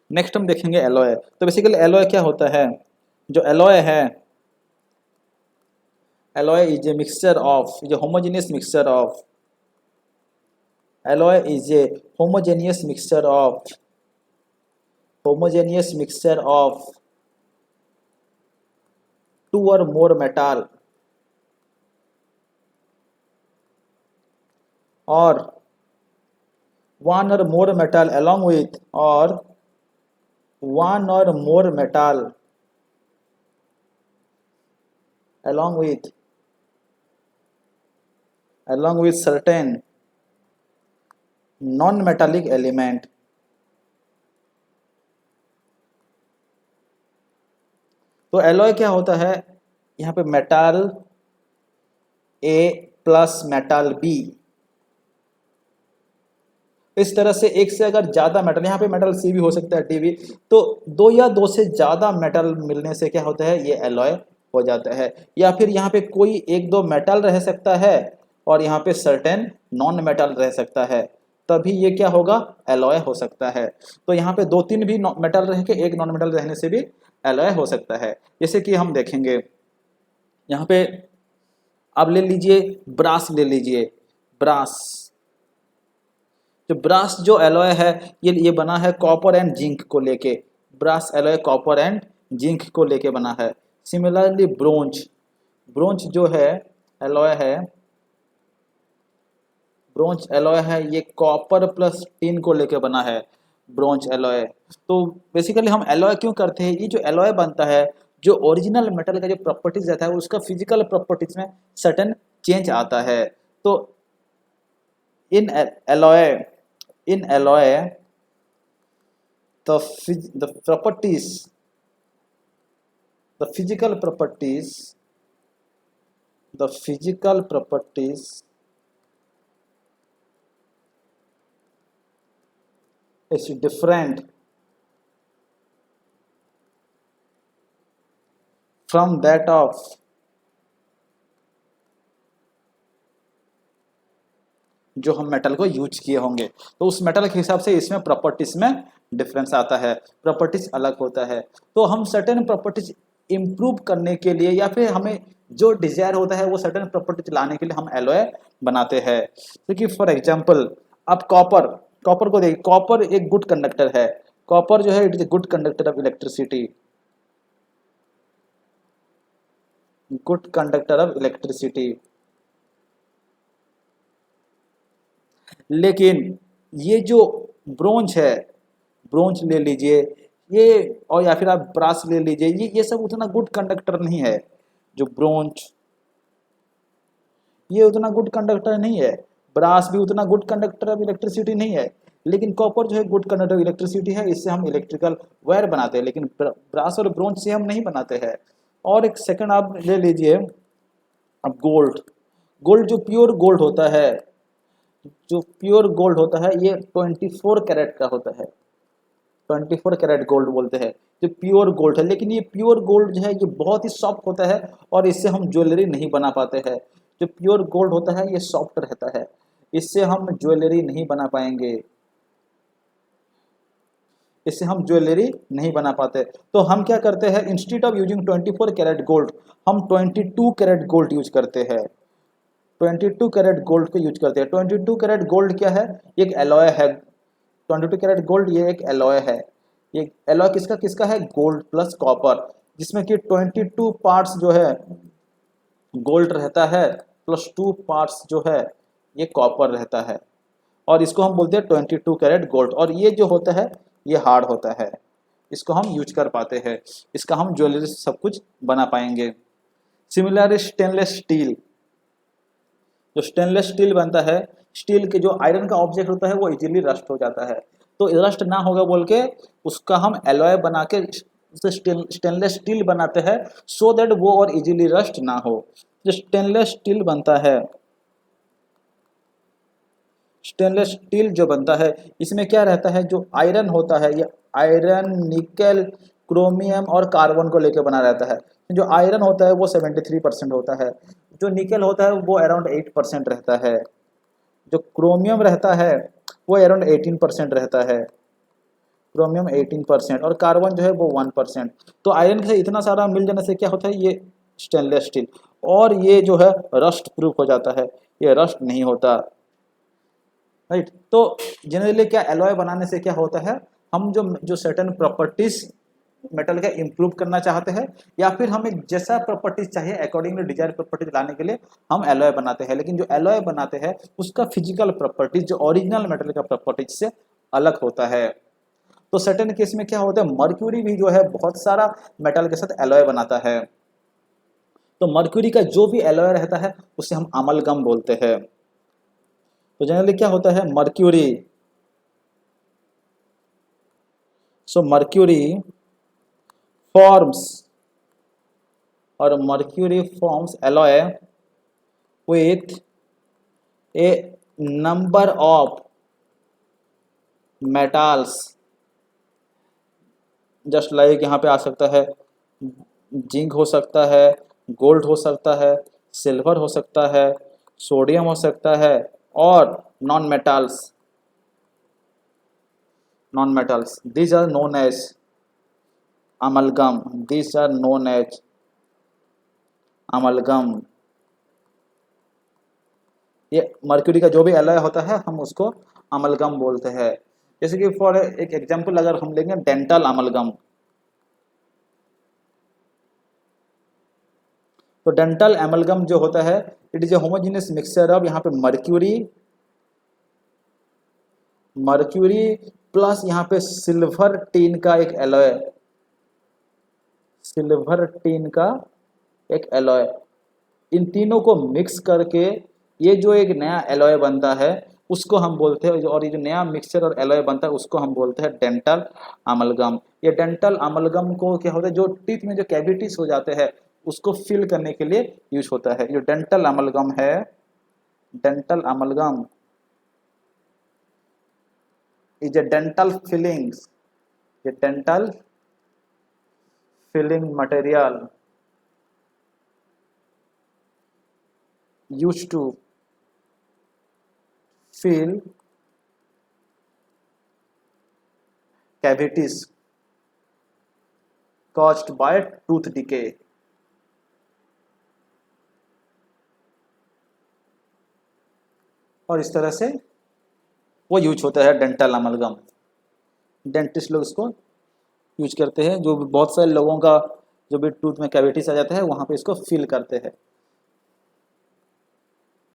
Next हम देखेंगे alloy. तो बेसिकली एलॉय क्या होता है? जो एलॉय है, alloy is a mixture of, is a homogeneous mixture of, alloy is a homogeneous mixture of, homogeneous mixture of two or more metal or one or more metal along with, or one or more metal along with, along with certain non metallic element। तो alloy क्या होता है? यहाँ पे metal ए plus metal B, इस तरह से एक से अगर ज्यादा मेटल, यहाँ पे मेटल सी भी हो सकता है, डी भी, तो दो या दो से ज्यादा मेटल मिलने से क्या होता है? ये एलॉय हो जाता है। या फिर यहाँ पे कोई एक दो मेटल रह सकता है और यहाँ पे सर्टेन नॉन मेटल रह सकता है, तभी ये क्या होगा? एलॉय हो सकता है। तो यहाँ पे दो तीन भी मेटल रह के एक नॉन मेटल रहने से भी एलॉय हो सकता है। जैसे कि हम देखेंगे यहाँ पे, अब ले लीजिए ब्रास, ले लीजिए ब्रास। जो ब्रास जो एलॉय है, ये बना है कॉपर एंड जिंक को लेके। Brass alloy copper and zinc को लेके बना है। सिमिलरली ब्रोंज, ब्रोंज जो है एलॉय है, ब्रोंज एलॉय है, ये कॉपर प्लस टिन को लेके बना है ब्रोंज एलॉय। तो बेसिकली हम एलॉय क्यों करते हैं? ये जो एलॉय बनता है, जो ओरिजिनल मेटल का जो प्रॉपर्टीज रहता है उसका फिजिकल प्रॉपर्टीज में सर्टेन चेंज आता है। तो इन alloy, in alloy the properties, the physical properties, the physical properties is different from that of जो हम मेटल को यूज किए होंगे। तो उस मेटल के हिसाब से इसमें प्रॉपर्टीज में डिफरेंस आता है, प्रॉपर्टीज अलग होता है। तो हम सर्टेन प्रॉपर्टीज इंप्रूव करने के लिए या फिर हमें जो डिजायर होता है वो सर्टेन प्रॉपर्टीज लाने के लिए हम एलॉय बनाते हैं। देखिए फॉर एग्जांपल, अब कॉपर, कॉपर को देखिए, कॉपर एक गुड कंडक्टर है। कॉपर जो है it is a good conductor of electricity, good conductor of electricity. लेकिन ये जो ब्रोंज है, ब्रोंज ले लीजिए ये, और या फिर आप ब्रास ले लीजिए, ये सब उतना गुड कंडक्टर नहीं है। जो ब्रोंज, ये उतना गुड कंडक्टर नहीं है। ब्रास भी उतना गुड कंडक्टर ऑफ इलेक्ट्रिसिटी नहीं है। लेकिन कॉपर जो है गुड कंडक्टर ऑफ इलेक्ट्रिसिटी है, इससे हम इलेक्ट्रिकल वायर बनाते हैं। लेकिन ब्रास और ब्रोंज से हम नहीं बनाते हैं। और एक सेकंड आप ले लीजिए, अब गोल्ड, गोल्ड जो प्योर गोल्ड होता है, जो प्योर गोल्ड होता है ये 24 कैरेट का होता है। 24 कैरेट गोल्ड बोलते हैं जो प्योर गोल्ड है। लेकिन ये प्योर गोल्ड जो है ये बहुत ही सॉफ्ट होता है और इससे हम ज्वेलरी नहीं बना पाते हैं। जो प्योर गोल्ड होता है ये सॉफ्ट रहता है, इससे हम ज्वेलरी नहीं बना पाएंगे, इससे हम ज्वेलरी नहीं बना पाते। तो हम क्या करते हैं, instead of using 24 carat gold हम 22 कैरेट गोल्ड यूज करते हैं। 22 कैरेट गोल्ड को यूज करते हैं। 22 कैरेट गोल्ड क्या है? एक एलॉय है। 22 कैरेट गोल्ड ये एक एलॉय है। ये एलॉय किसका किसका है? गोल्ड प्लस कॉपर, जिसमें कि 22 पार्ट्स जो है गोल्ड रहता है प्लस 2 पार्ट्स जो है ये कॉपर रहता है। और इसको हम बोलते हैं 22 कैरेट गोल्ड। और ये जो होता है ये हार्ड होता है, इसको हम यूज कर पाते हैं, इसका हम ज्वेलरी सब कुछ बना पाएंगे। सिमिलर स्टेनलेस स्टील, जो स्टेनलेस स्टील बनता है, स्टील के जो आयरन का ऑब्जेक्ट होता है वो इजीली रस्ट हो जाता है। तो रस्ट ना होगा बोल के उसका हम एलॉय बना के स्टेनलेस स्टील बनाते हैं, सो दैट वो और इजीली रस्ट ना हो। जो स्टेनलेस स्टील बनता है, स्टेनलेस स्टील जो बनता है इसमें क्या रहता है? जो आयरन होता है ये आयरन, निकेल, क्रोमियम और कार्बन को लेकर बना रहता है। जो आयरन होता है वो 73% होता है, जो निकेल होता है वो अराउंड 8% रहता है, जो क्रोमियम रहता है वो अराउंड 18% रहता है, क्रोमियम 18% और कार्बन जो है वो 1%। तो आयरन से इतना सारा मिल जाने से क्या होता है, ये स्टेनलेस स्टील और ये जो है रस्ट प्रूफ हो जाता है, ये रस्ट नहीं होता, राइट। तो जनरली क्या एलॉय बनाने से क्या होता है, हम जो जो सर्टेन प्रॉपर्टीज मेटल का इंप्रूव करना चाहते हैं या फिर हमें जैसा प्रॉपर्टीज चाहिए अकॉर्डिंगली डिजायर प्रॉपर्टीज लाने के लिए हम एलॉय बनाते हैं, लेकिन जो एलॉय बनाते हैं उसका फिजिकल प्रॉपर्टीज जो ओरिजिनल मेटल का प्रॉपर्टीज से अलग होता है। तो सर्टेन केस में क्या होता है, मर्क्यूरी भी जो है बहुत सारा मेटल के साथ एलॉय बनाता है, तो मर्क्यूरी का जो भी एलॉय रहता है उसे हम अमलगम बोलते हैं। तो जनरली क्या होता है, मर्क्यूरी, सो मर्क्यूरी फॉर्म्स और mercury forms alloy with A number of metals, just like यहाँ पे आ सकता है जिंक हो सकता है, गोल्ड हो सकता है, सिल्वर हो सकता है, सोडियम हो सकता है और non metals, these are known as amalgam, these are known as amalgam। ये मर्क्यूरी का जो भी एलॉय होता है हम उसको अमलगम बोलते हैं। जैसे कि फॉर एक एग्जांपल अगर हम लेंगे डेंटल अमलगम, तो डेंटल अमलगम जो होता है it is a homogeneous mixture of यहाँ पे मर्क्यूरी प्लस यहाँ पे सिल्वर टीन का एक एलॉय, सिल्वर टीन का एक एलॉय, इन तीनों को मिक्स करके ये जो एक नया एलॉय बनता है उसको हम बोलते हैं, और ये जो नया मिक्सचर और एलॉय बनता है उसको हम बोलते हैं डेंटल अमलगम। ये डेंटल अमलगम को क्या होता है, जो टीथ में जो कैविटीज हो जाते हैं उसको फिल करने के लिए यूज होता है। जो डेंटल अमलगम है, dental amalgam is a dental fillings, ये dental filling material used to fill cavities caused by tooth decay। और इस तरह से वो यूज होता है डेंटल अमलगम, डेंटिस्ट लोग इसको यूज करते हैं, जो बहुत सारे लोगों का जो भी टूथ में कैविटीज आ जाता है वहाँ पे इसको फिल करते हैं।